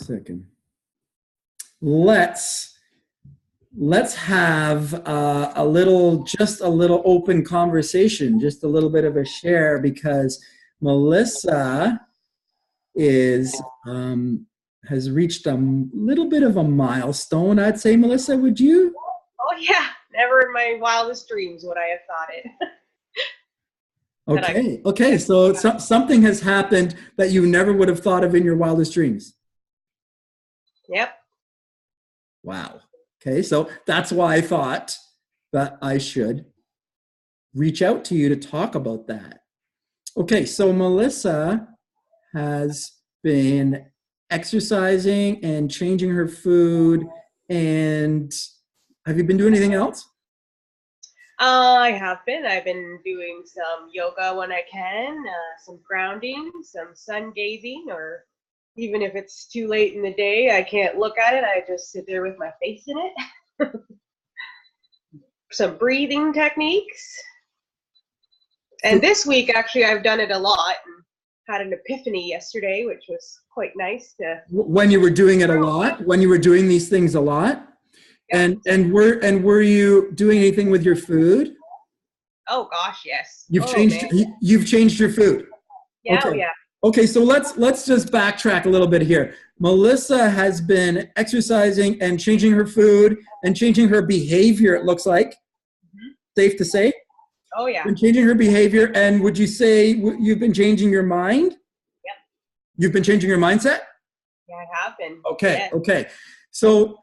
Second. Let's have just a little open conversation, just a little bit of a share, because Melissa is has reached a little bit of a milestone, I'd say. Melissa, would you? Oh yeah, never in my wildest dreams would I have thought it. Okay. So something has happened that you never would have thought of in your wildest dreams. Yep. Wow. Okay, so that's why I thought that I should reach out to you to talk about that. Okay, so Melissa has been exercising and changing her food. And have you been doing anything else? I have been. I've been doing some yoga when I can, some grounding, some sun gazing, or even if it's too late in the day, I can't look at it. I just sit there with my face in it. Some breathing techniques. And this week, actually, I've done it a lot and had an epiphany yesterday, which was quite nice to. When you were doing it a lot, when you were doing these things a lot. Yep. And were you doing anything with your food? Oh gosh, yes. You've changed your food. Yeah, okay. Oh yeah. Okay, so let's just backtrack a little bit here. Melissa has been exercising and changing her food and changing her behavior, it looks like. Mm-hmm. Safe to say? Oh yeah. Been changing her behavior, and would you say you've been changing your mind? Yep. You've been changing your mindset? Yeah, I have been. Okay, yes. Okay. So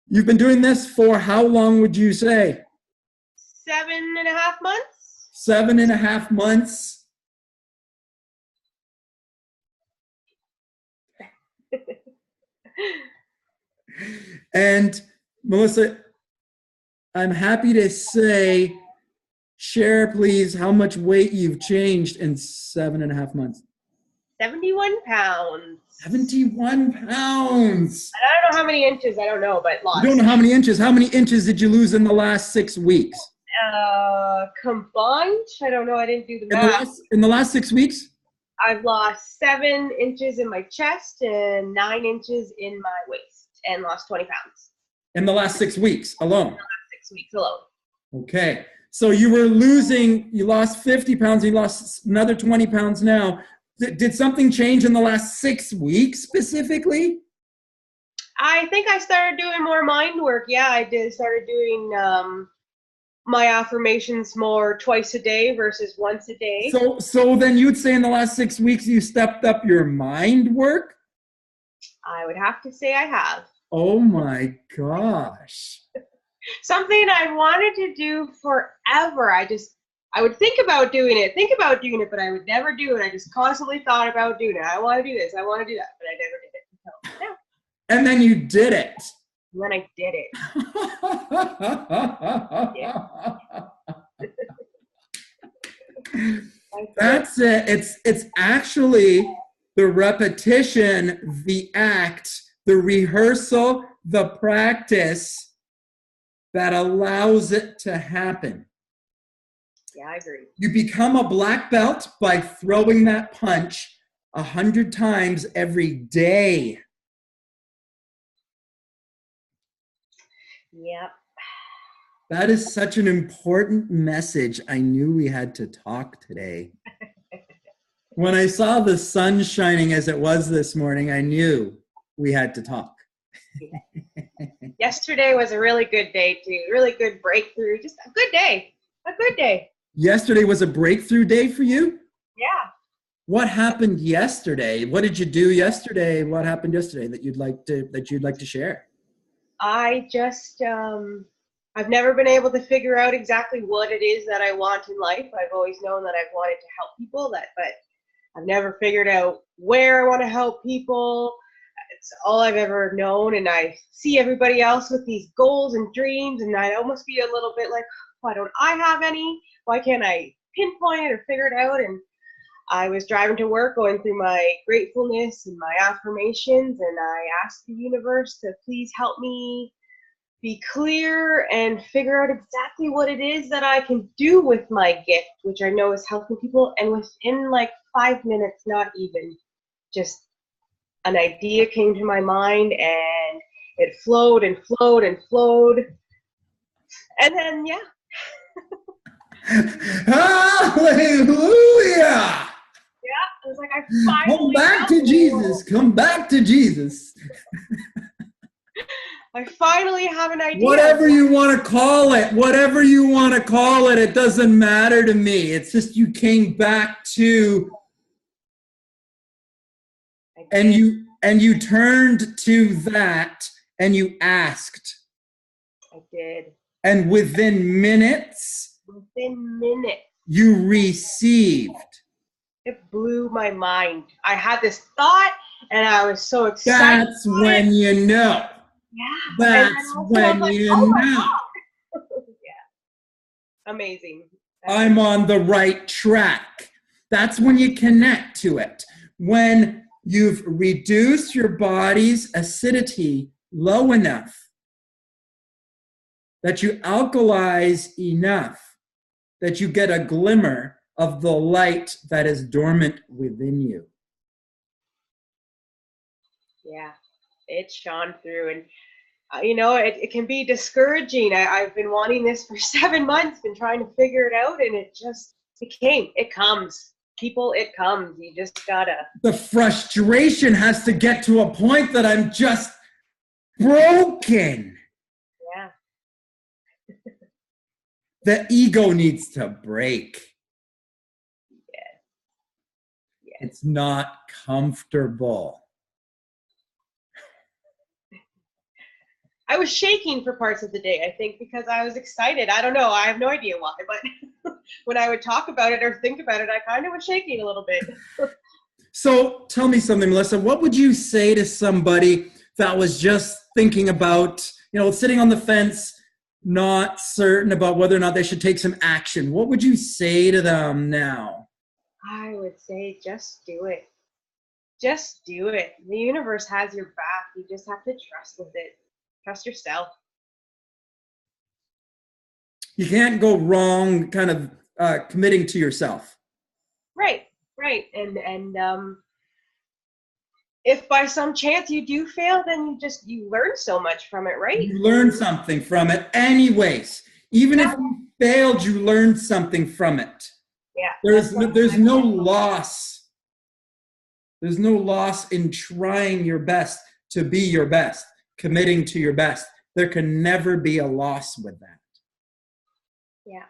you've been doing this for how long, would you say? 7.5 months. 7.5 months. And Melissa, I'm happy to say, share please how much weight you've changed in 7.5 months. 71 pounds. 71 pounds. And I don't know how many inches, I don't know, but lots. You don't know how many inches. How many inches did you lose in the last 6 weeks? Combined? I don't know, I didn't do the math. In the last 6 weeks? I've lost 7 inches in my chest and 9 inches in my waist and lost 20 pounds. In the last 6 weeks alone? In the last 6 weeks alone. Okay. So you lost 50 pounds, you lost another 20 pounds now. Did something change in the last 6 weeks specifically? I think I started doing more mind work. Yeah, I started doing my affirmations more twice a day versus once a day. So then you'd say in the last 6 weeks you stepped up your mind work? I would have to say I have. Oh my gosh. Something I wanted to do forever. I would think about doing it, but I would never do it. I just constantly thought about doing it. I want to do this, I want to do that, but I never did it until now. And then you did it. And then I did it. That's it. It's actually the repetition, the act, the rehearsal, the practice that allows it to happen. Yeah, I agree. You become a black belt by throwing that punch 100 times every day. Yep. That is such an important message. I knew we had to talk today. When I saw the sun shining as it was this morning, I knew we had to talk. Yesterday was a really good day too. Really good breakthrough. Just a good day. A good day. Yesterday was a breakthrough day for you? Yeah. What happened yesterday? What did you do yesterday? What happened yesterday that you'd like to share? I just I've never been able to figure out exactly what it is that I want in life. I've always known that I've wanted to help people, but I've never figured out where I want to help people. It's all I've ever known, and I see everybody else with these goals and dreams, and I'd almost be a little bit like, why don't I have any? Why can't I pinpoint it or figure it out? And I was driving to work going through my gratefulness and my affirmations, and I asked the universe to please help me be clear and figure out exactly what it is that I can do with my gift, which I know is helping people. And within like 5 minutes, not even, just an idea came to my mind, and it flowed and flowed and flowed. And then, yeah. Hallelujah! Yeah, I was like, I Come finally back to Jesus. Come back to Jesus. I finally have an idea. Whatever you want to call it, whatever you want to call it, it doesn't matter to me. It's just you came back to, and you turned to that and you asked. I did. And within minutes, you received. It blew my mind. I had this thought and I was so excited. That's when you know. Yeah. That's when you know. Yeah. Amazing. I'm on the right track. That's when you connect to it. When you've reduced your body's acidity low enough that you alkalize enough that you get a glimmer of the light that is dormant within you. Yeah, it shone through. And, it can be discouraging. I've been wanting this for 7 months, been trying to figure it out, and it comes. People, it comes. You just gotta. The frustration has to get to a point that I'm just broken. Yeah. The ego needs to break. Yeah. It's not comfortable. I was shaking for parts of the day, I think, because I was excited. I don't know. I have no idea why, but when I would talk about it or think about it, I kind of was shaking a little bit. So tell me something, Melissa. What would you say to somebody that was just thinking about, sitting on the fence, not certain about whether or not they should take some action? What would you say to them now? I would say just do it. Just do it. The universe has your back. You just have to trust with it. Trust yourself. You can't go wrong kind of committing to yourself. Right. And if by some chance you do fail, then you learn so much from it, right? You learn something from it anyways. Even if you failed, you learned something from it. Yeah. There's no loss. There's no loss in trying your best to be your best. Committing to your best. There can never be a loss with that. Yeah.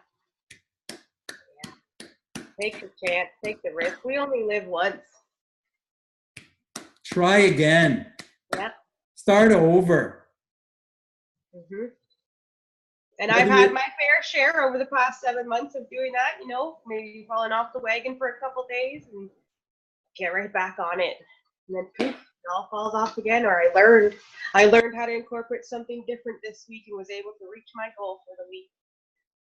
Take the chance, take the risk. We only live once. Try again. Yeah. Start over. Mm-hmm. And I've had my fair share over the past 7 months of doing that, maybe falling off the wagon for a couple days and get right back on it. And then poof, it all falls off again. Or I learned how to incorporate something different this week and was able to reach my goal for the week.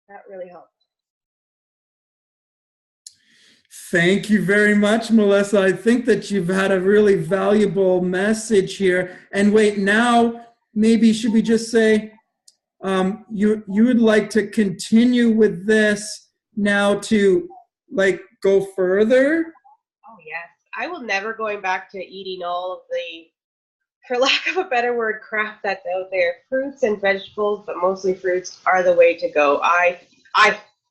That really helped. Thank you very much, Melissa. I think that you've had a really valuable message here. And wait, now maybe should we just say you would like to continue with this now to go further? Oh yes. I will never going back to eating all of the, for lack of a better word, crap that's out there. Fruits and vegetables, but mostly fruits, are the way to go. I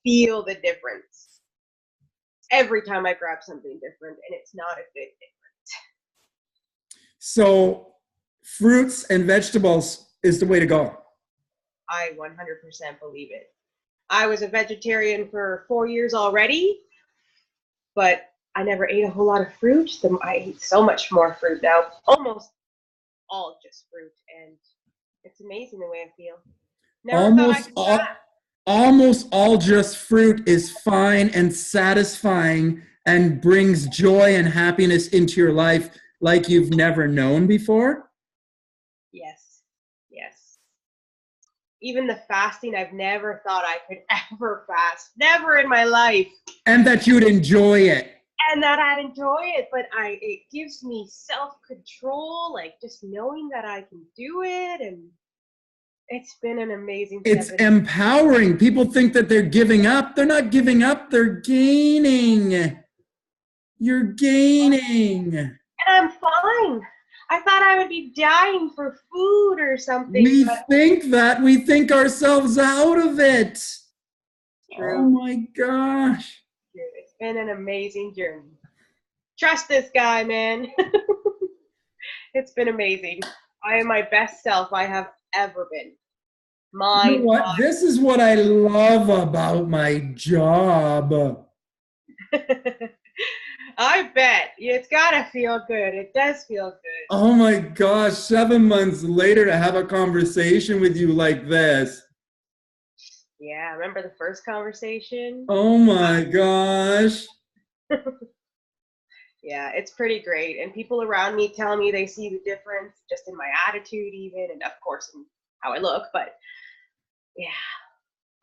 feel the difference every time I grab something different, and it's not a good difference. So fruits and vegetables is the way to go. I 100% believe it. I was a vegetarian for 4 years already, but I never ate a whole lot of fruit. I eat so much more fruit now, almost all just fruit, and it's amazing the way I feel. Almost all just fruit is fine and satisfying and brings joy and happiness into your life like you've never known before. Yes. Even the fasting, I've never thought I could ever fast. Never in my life. And that you'd enjoy it. And that I'd enjoy it, but it gives me self-control, just knowing that I can do it, and it's been an amazing. It's empowering. People think that they're giving up. They're not giving up. They're gaining. You're gaining. And I'm fine. I thought I would be dying for food or something. We But we think ourselves out of it. true. Oh my gosh. It's been an amazing journey. Trust this guy, man. It's been amazing. I am my best self I have ever been. You know what? This is what I love about my job. I bet. It's got to feel good. It does feel good. Oh my gosh, 7 months later to have a conversation with you like this. Yeah, remember the first conversation? Oh my gosh. Yeah, it's pretty great. And people around me tell me they see the difference just in my attitude even, and of course in how I look. But yeah,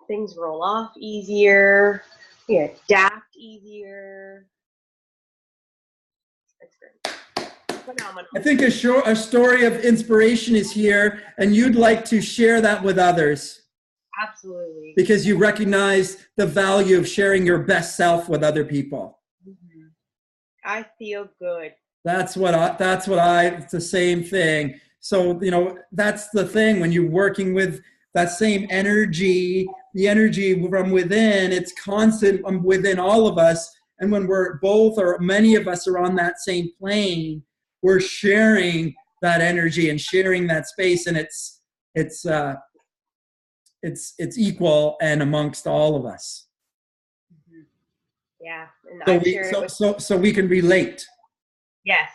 things roll off easier. We adapt easier. It's great. Phenomenal. I think a story of inspiration is here, and you'd like to share that with others. Absolutely. Because you recognize the value of sharing your best self with other people. Mm-hmm. I feel good. It's the same thing. So, you know, that's the thing when you're working with that same energy, the energy from within, it's constant within all of us. And when we're both or many of us are on that same plane, we're sharing that energy and sharing that space, and it's equal and amongst all of us. Mm-hmm. Yeah, and so we can relate. Yes.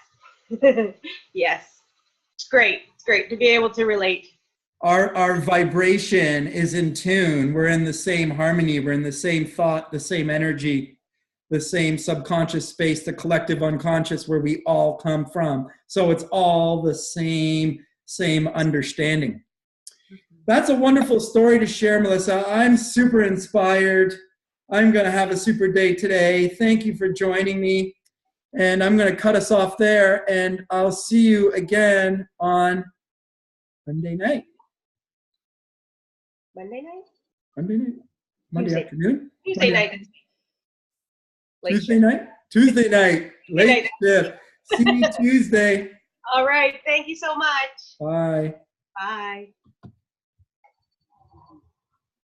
Yes. It's great. It's great to be able to relate. Our vibration is in tune. We're in the same harmony. We're in the same thought, the same energy, the same subconscious space, the collective unconscious where we all come from. So it's all the same understanding. That's a wonderful story to share, Melissa. I'm super inspired. I'm going to have a super day today. Thank you for joining me. And I'm going to cut us off there, and I'll see you again on Monday night. Monday night? Monday night? Monday afternoon? Tuesday night. Tuesday night? Tuesday night. Late shift. See you Tuesday. All right. Thank you so much. Bye. Bye.